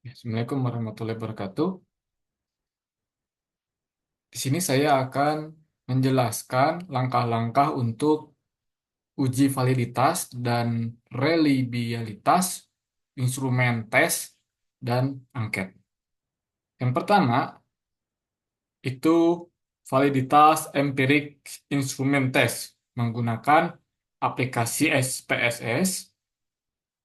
Ya, Assalamualaikum warahmatullahi wabarakatuh. Di sini saya akan menjelaskan langkah-langkah untuk uji validitas dan reliabilitas instrumen tes dan angket. Yang pertama itu validitas empirik instrumen tes menggunakan aplikasi SPSS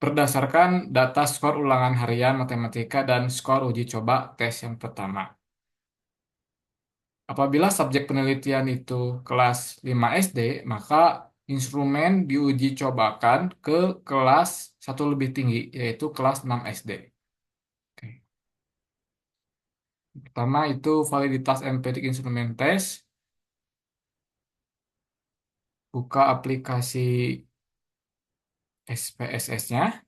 berdasarkan data skor ulangan harian matematika dan skor uji coba tes yang pertama. Apabila subjek penelitian itu kelas 5 SD, maka instrumen diuji cobakan ke kelas satu lebih tinggi, yaitu kelas 6 SD. Oke. Pertama itu validitas empirik instrumen tes, buka aplikasi SPSS-nya.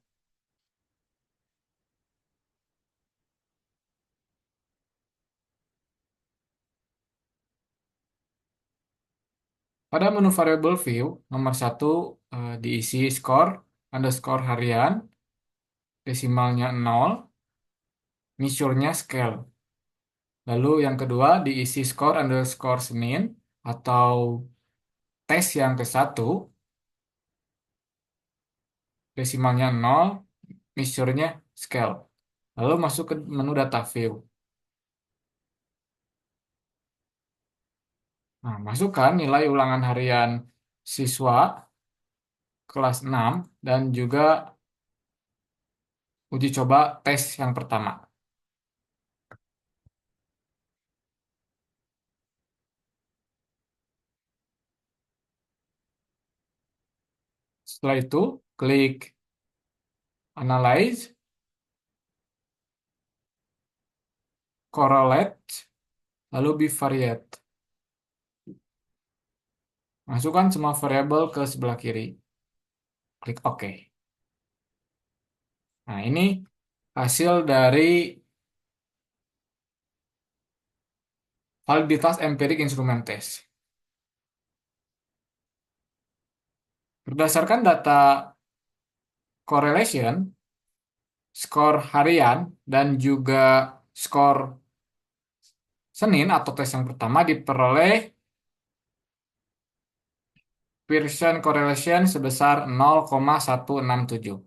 Pada menu variable view, nomor satu diisi skor underscore harian, desimalnya 0, measure-nya scale. Lalu yang kedua diisi skor underscore Senin atau tes yang ke satu, desimalnya 0, measure-nya scale. Lalu masuk ke menu data view. Nah, masukkan nilai ulangan harian siswa kelas 6 dan juga uji coba tes yang pertama. Setelah itu, klik Analyze, Correlate, lalu Bivariate. Masukkan semua variabel ke sebelah kiri. Klik OK. Nah, ini hasil dari validitas empirik instrumen tes. Berdasarkan data correlation, skor harian, dan juga skor Senin atau tes yang pertama diperoleh Pearson correlation sebesar 0,167.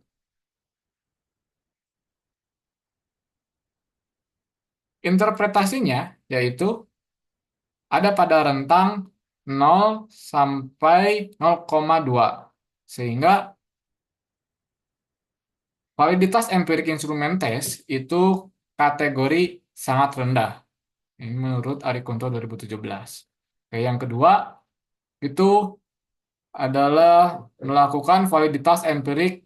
Interpretasinya yaitu ada pada rentang 0 sampai 0,2. Sehingga validitas empirik instrumen tes itu kategori sangat rendah. Ini menurut Arikunto 2017. Oke, yang kedua itu adalah melakukan validitas empirik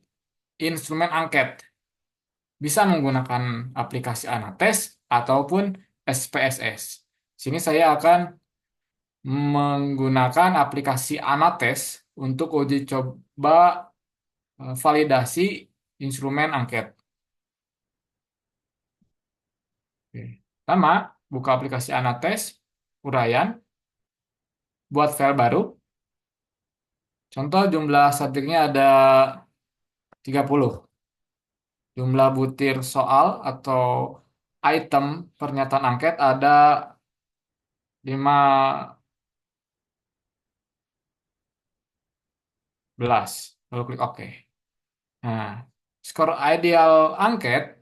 instrumen angket. Bisa menggunakan aplikasi Anates ataupun SPSS. Sini saya akan menggunakan aplikasi Anates untuk uji coba validasi instrumen angket. Oke. Pertama, buka aplikasi Anates, uraian, buat file baru. Contoh jumlah subjeknya ada 30. Jumlah butir soal atau item pernyataan angket ada 15. Lalu klik OK. Nah, skor ideal angket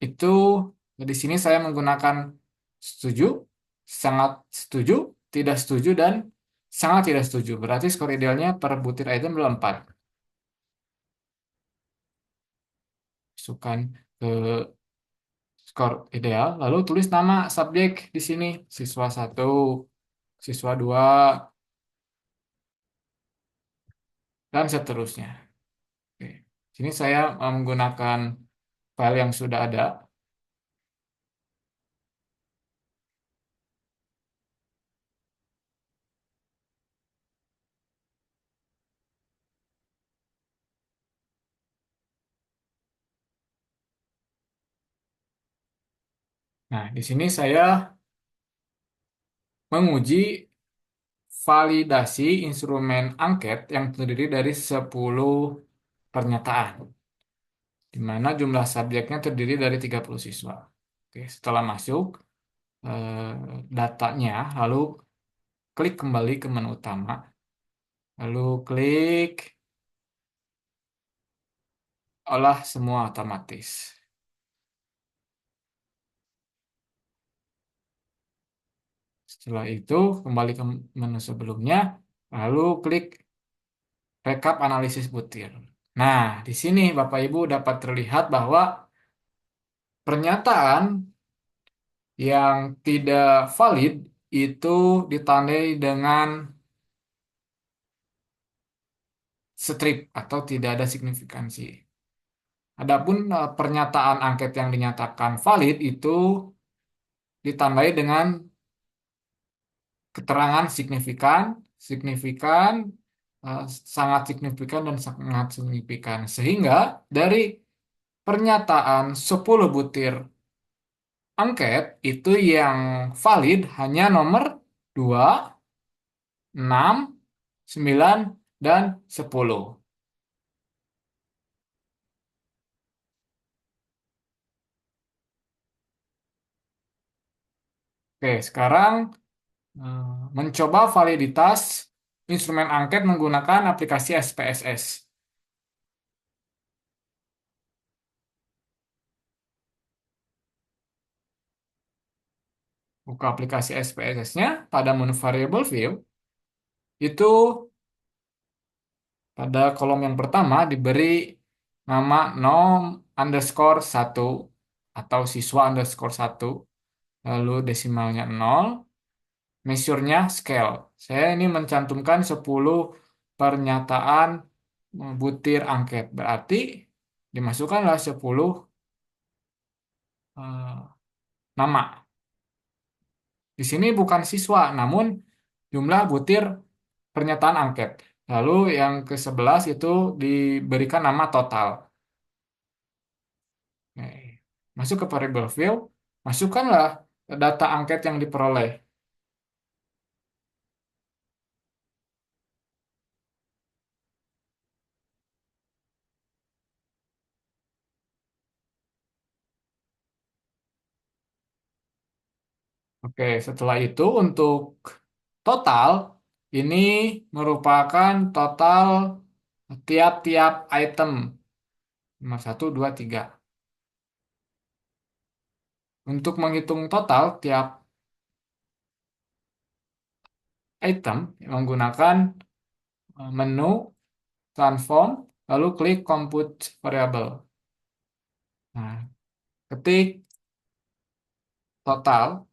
itu di sini saya menggunakan setuju, sangat setuju, tidak setuju, dan sangat tidak setuju. Berarti skor idealnya per butir item adalah 4. Masukkan ke skor ideal, lalu tulis nama subjek di sini, siswa 1, siswa 2, dan seterusnya. Oke. Sini saya menggunakan file yang sudah ada. Nah, di sini saya menguji validasi instrumen angket yang terdiri dari 10 pernyataan. di mana jumlah subjeknya terdiri dari 30 siswa. Oke, setelah masuk eh, datanya, lalu klik kembali ke menu utama, lalu klik olah semua otomatis. Setelah itu, kembali ke menu sebelumnya, lalu klik rekap analisis butir. Nah, di sini Bapak Ibu dapat terlihat bahwa pernyataan yang tidak valid itu ditandai dengan strip atau tidak ada signifikansi. Adapun pernyataan angket yang dinyatakan valid itu ditandai dengan keterangan signifikan, signifikan, eh, sangat signifikan dan sangat signifikan. Sehingga dari pernyataan 10 butir angket itu yang valid hanya nomor 2, 6, 9, dan 10. Oke, sekarang eh, mencoba validitas instrumen angket menggunakan aplikasi SPSS. Buka aplikasi SPSS-nya pada menu variable view, itu pada kolom yang pertama diberi nama nom underscore 1 atau siswa underscore 1, lalu desimalnya 0, measure-nya scale. Saya ini mencantumkan 10 pernyataan butir angket. Berarti dimasukkanlah 10 nama. Di sini bukan siswa, namun jumlah butir pernyataan angket. Lalu yang ke-11 itu diberikan nama total. Nih, masuk ke variable field, masukkanlah data angket yang diperoleh. Oke, setelah itu untuk total, ini merupakan total tiap-tiap item. Nomor satu, 2, 3. Untuk menghitung total tiap item, menggunakan menu, transform, lalu klik compute variable. Nah, ketik total,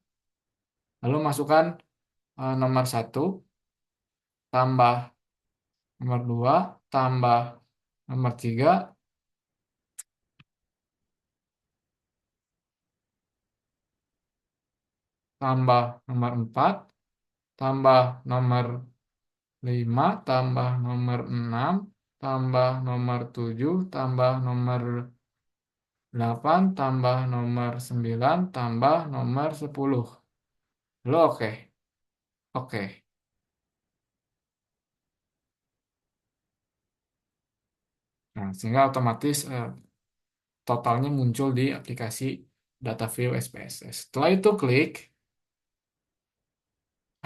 lalu masukkan nomor satu tambah nomor 2 tambah nomor 3 tambah nomor 4 tambah nomor 5 tambah nomor 6 tambah nomor 7 tambah nomor 8 tambah nomor 9 tambah nomor 10. Lalu oke. Oke. Nah, sehingga otomatis totalnya muncul di aplikasi Data View SPSS. Setelah itu klik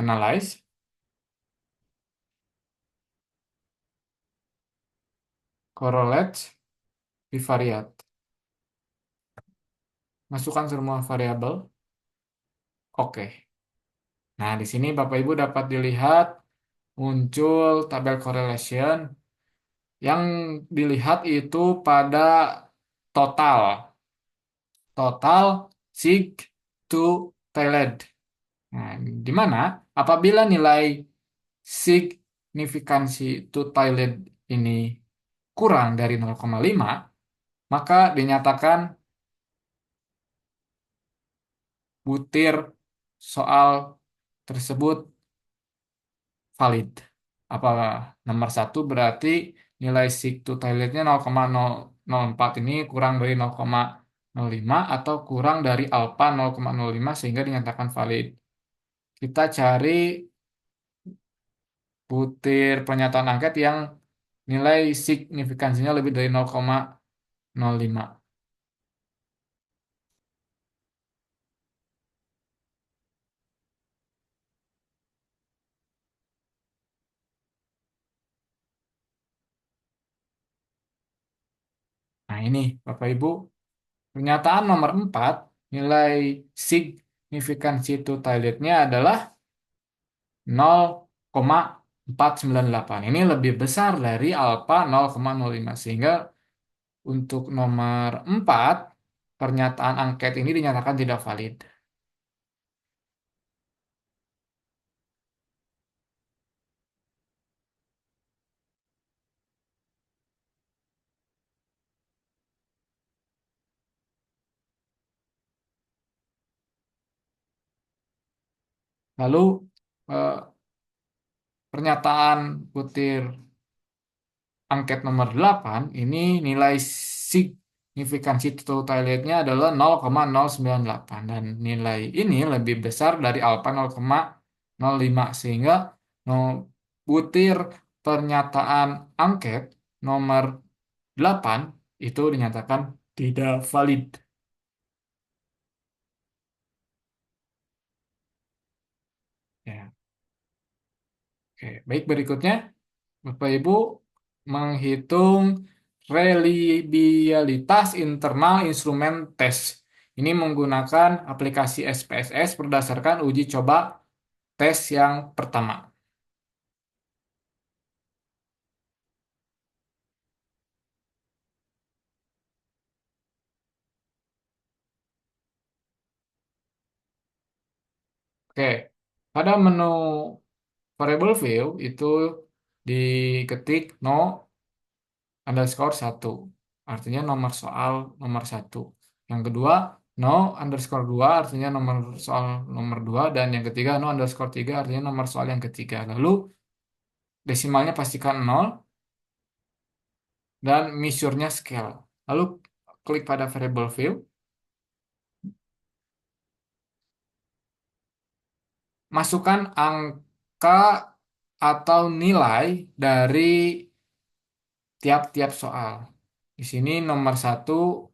Analyze, Correlate, Bivariate. Masukkan semua variabel. Oke. Nah, di sini Bapak Ibu dapat dilihat muncul tabel correlation. Yang dilihat itu pada total. Total sig to Thailand. Nah, di mana apabila nilai signifikansi to Thailand ini kurang dari 0,5, maka dinyatakan butir soal tersebut valid. Apa nomor satu berarti nilai sig to Thailandnya 0,004 ini kurang dari 0,05 atau kurang dari alpha 0,05 sehingga dinyatakan valid. Kita cari butir pernyataan angket yang nilai signifikansinya lebih dari 0,05. 05. Nah ini Bapak Ibu, pernyataan nomor 4, nilai signifikansi totality-nya adalah 0,498. Ini lebih besar dari alfa 0,05. Sehingga untuk nomor 4, pernyataan angket ini dinyatakan tidak valid. Lalu eh, pernyataan butir angket nomor 8 ini nilai signifikansi totality-nya adalah 0,098 dan nilai ini lebih besar dari alfa 0,05 sehingga no, butir pernyataan angket nomor 8 itu dinyatakan tidak valid. Ya. Oke, baik berikutnya Bapak Ibu menghitung reliabilitas internal instrumen tes. Ini menggunakan aplikasi SPSS berdasarkan uji coba tes yang pertama. Oke, pada menu variable view itu diketik no underscore satu, artinya nomor soal nomor satu. Yang kedua, no underscore dua, artinya nomor soal nomor dua. Dan yang ketiga, no underscore tiga, artinya nomor soal yang ketiga. Lalu desimalnya pastikan nol dan measure-nya scale. Lalu klik pada variable view, masukkan angka atau nilai dari tiap-tiap soal. Di sini nomor satu,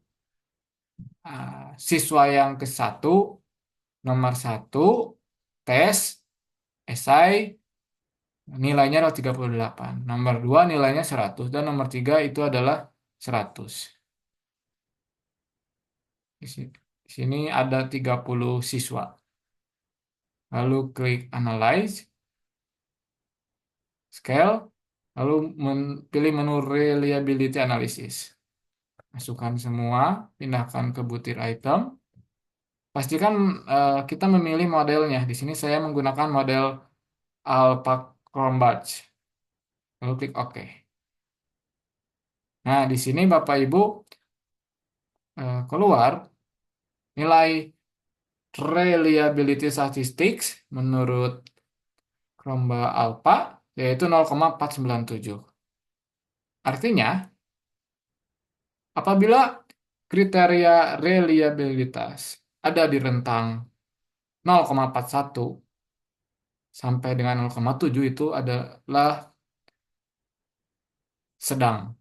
siswa yang ke satu, nomor satu, tes, esai, nilainya adalah 38. Nomor 2 nilainya 100 dan nomor 3 itu adalah 100. Di sini ada 30 siswa. Lalu klik Analyze, Scale, lalu pilih menu Reliability Analysis. Masukkan semua, pindahkan ke butir item. Pastikan kita memilih modelnya. Di sini saya menggunakan model Alpha Chromebudge. Lalu klik OK. Nah, di sini Bapak Ibu keluar nilai reliability statistics menurut Chromeba Alpha yaitu 0,497. Artinya, apabila kriteria reliabilitas ada di rentang 0,41 sampai dengan 0,7 itu adalah sedang.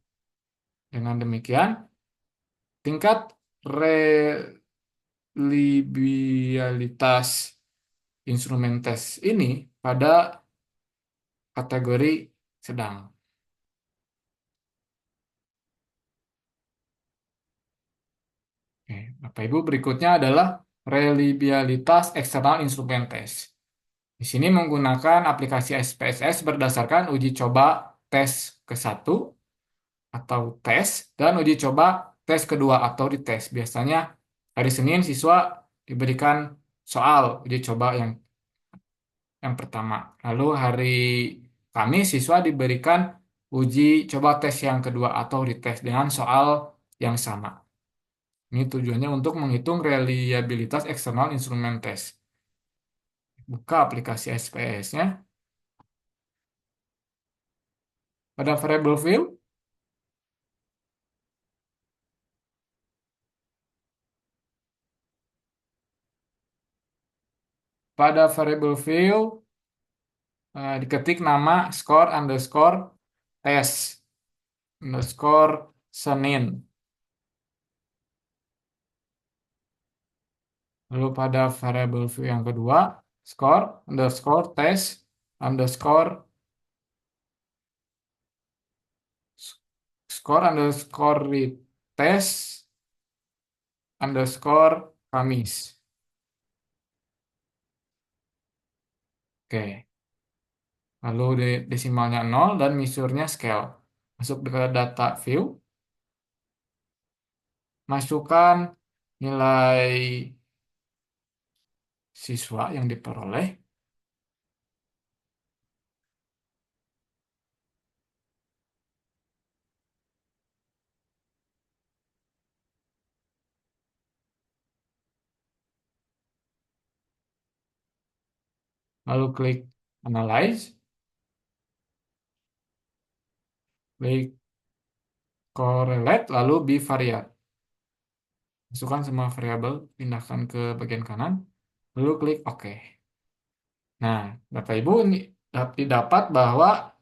Dengan demikian, tingkat reliabilitas instrumen tes ini pada kategori sedang. Oke, Bapak Ibu berikutnya adalah reliabilitas eksternal instrumen tes. Di sini menggunakan aplikasi SPSS berdasarkan uji coba tes ke-1 atau tes dan uji coba tes kedua atau dites. Biasanya hari Senin siswa diberikan soal uji coba yang pertama. Lalu hari Kamis siswa diberikan uji coba tes yang kedua atau dites dengan soal yang sama. Ini tujuannya untuk menghitung reliabilitas eksternal instrumen tes. Buka aplikasi SPS-nya. Pada variable view, pada variable view diketik nama score underscore test underscore Senin. Lalu pada variable view yang kedua, score underscore test underscore score underscore test underscore Kamis. Oke. Lalu desimalnya nol dan misurnya scale. Masuk ke data view, masukkan nilai siswa yang diperoleh, lalu klik analyze, klik correlate, lalu bivariate. Masukkan semua variabel, pindahkan ke bagian kanan, lalu klik OK. Nah, Bapak Ibu ini didapat bahwa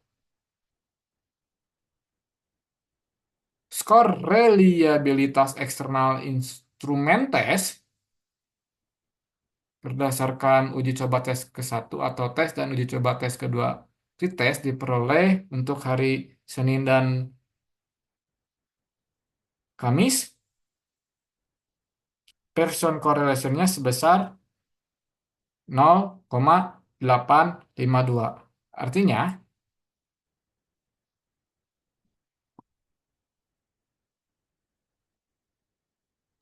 skor reliabilitas eksternal instrumen tes berdasarkan uji coba tes ke-1 atau tes dan uji coba tes kedua tes diperoleh untuk hari Senin dan Kamis. Pearson correlation-nya sebesar 0,852. Artinya,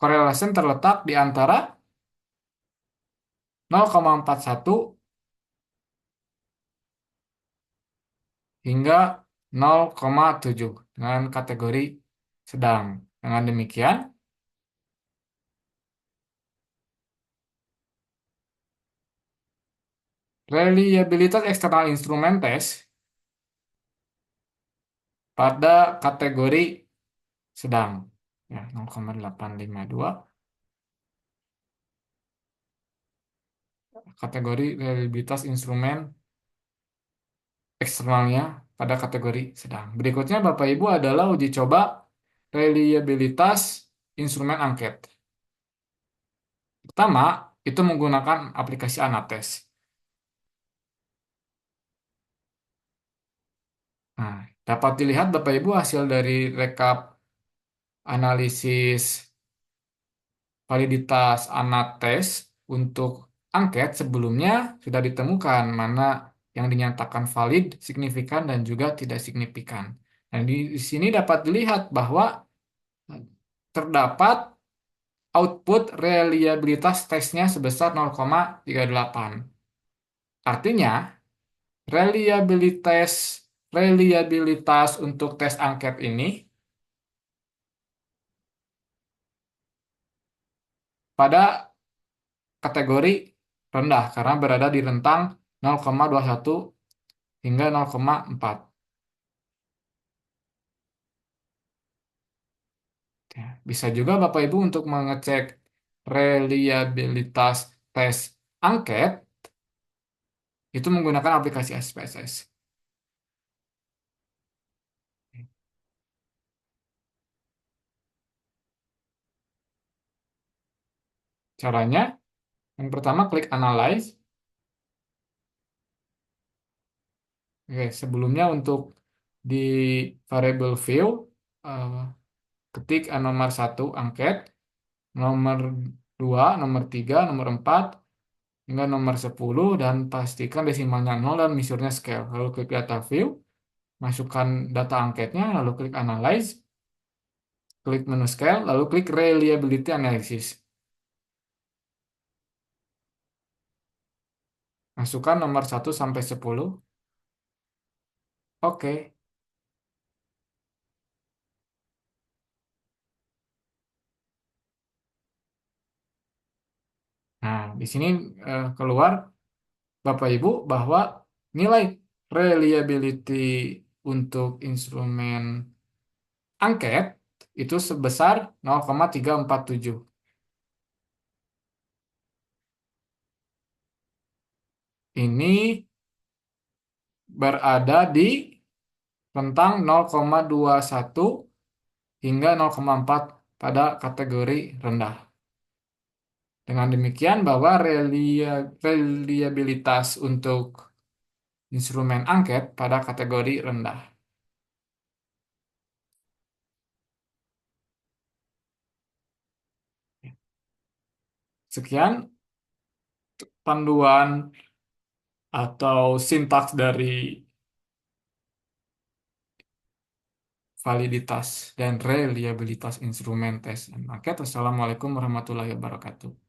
correlation terletak di antara 0,41 hingga 0,7 dengan kategori sedang. Dengan demikian, reliabilitas eksternal instrumen tes pada kategori sedang, ya, 0,852, kategori reliabilitas instrumen eksternalnya pada kategori sedang. Berikutnya Bapak Ibu adalah uji coba reliabilitas instrumen angket. Pertama, itu menggunakan aplikasi Anates. Nah, dapat dilihat Bapak Ibu hasil dari rekap analisis validitas Anates untuk angket sebelumnya sudah ditemukan mana yang dinyatakan valid, signifikan, dan juga tidak signifikan. Dan di sini dapat dilihat bahwa terdapat output reliabilitas tesnya sebesar 0,38. Artinya, reliabilitas reliabilitas untuk tes angket ini pada kategori rendah karena berada di rentang 0,21 hingga 0,4. Ya, bisa juga Bapak Ibu untuk mengecek reliabilitas tes angket itu menggunakan aplikasi SPSS. Caranya, yang pertama klik Analyze. Oke, sebelumnya untuk di variable view, eh, ketik nomor 1 angket, nomor 2, nomor 3, nomor 4, hingga nomor 10, dan pastikan desimalnya 0 dan misurnya scale. Lalu klik data view, masukkan data angketnya, lalu klik Analyze, klik menu scale, lalu klik reliability analysis. Masukkan nomor 1 sampai 10. Oke. Nah, di sini keluar Bapak Ibu bahwa nilai reliability untuk instrumen angket itu sebesar 0,347. Ini berada di rentang 0,21 hingga 0,4 pada kategori rendah. Dengan demikian bahwa reliabilitas untuk instrumen angket pada kategori rendah. Sekian panduan atau sintaks dari validitas dan reliabilitas instrumen tes angket. Wassalamualaikum warahmatullahi wabarakatuh.